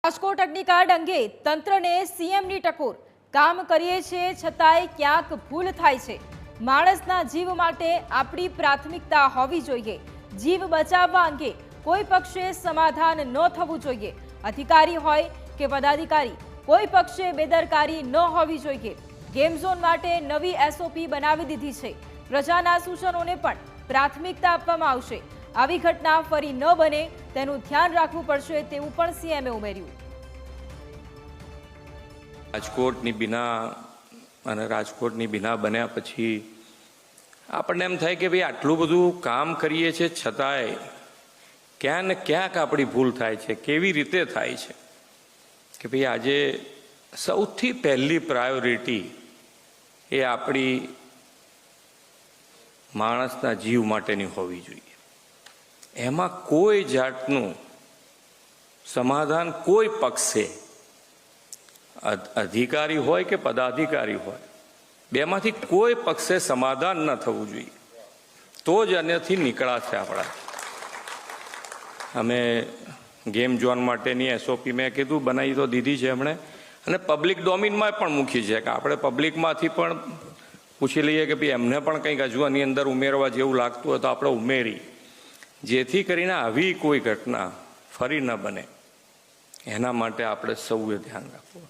રાજકોટ અગ્નિકાંડ અંગે તંત્રને સીએમની ટકોર। કામ કરીએ છીએ છતાંય ક્યાંક ભૂલ થાય છે। માણસના જીવ માટે આપણી પ્રાથમિકતા હોવી જોઈએ। જીવ બચાવવા અંગે કોઈ પક્ષે સમાધાન ન થવું જોઈએ। અધિકારી હોય કે પદાધિકારી, કોઈ પક્ષે બેદરકારી ન હોવી જોઈએ। ગેમ ઝોન માટે નવી એસઓપી બનાવી દીધી છે। પ્રજાના સૂચનોને પણ પ્રાથમિકતા આપવામાં આવશે। આવી ઘટના ફરી ન બને તેનું ધ્યાન રાખવું પડશે તેવું પણ સીએમએ ઉમેર્યું। રાજકોટની બીના બન્યા પછી આપણને એમ થાય કે ભાઈ આટલું બધું કામ કરીએ છીએ છતાંય ક્યાં ને ક્યાંક આપણી ભૂલ થાય છે। કેવી રીતે થાય છે કે ભાઈ આજે સૌથી પહેલી પ્રાયોરિટી એ આપણી માણસના જીવ માટેની હોવી જોઈએ। એમાં કોઈ જાતનું સમાધાન કોઈ પક્ષે, અધિકારી હોય કે પદાધિકારી હોય, બેમાંથી કોઈ પક્ષે સમાધાન ન થવું જોઈએ, તો જ આનાથી નીકળાશે આપણા। અમે ગેમ ઝોન માટેની એસઓપી મેં કીધું બનાવી તો દીધી છે એમણે, અને પબ્લિક ડોમિનમાં પણ મૂકી છે કે આપણે પબ્લિકમાંથી પણ પૂછી લઈએ કે ભાઈ એમને પણ કંઈક હજુ આની અંદર ઉમેરવા જેવું લાગતું હોય તો આપણે ઉમેરી, જેથી કરીને આવી કોઈ ઘટના ફરી ન બને એના માટે આપણે સૌએ ધ્યાન રાખવું।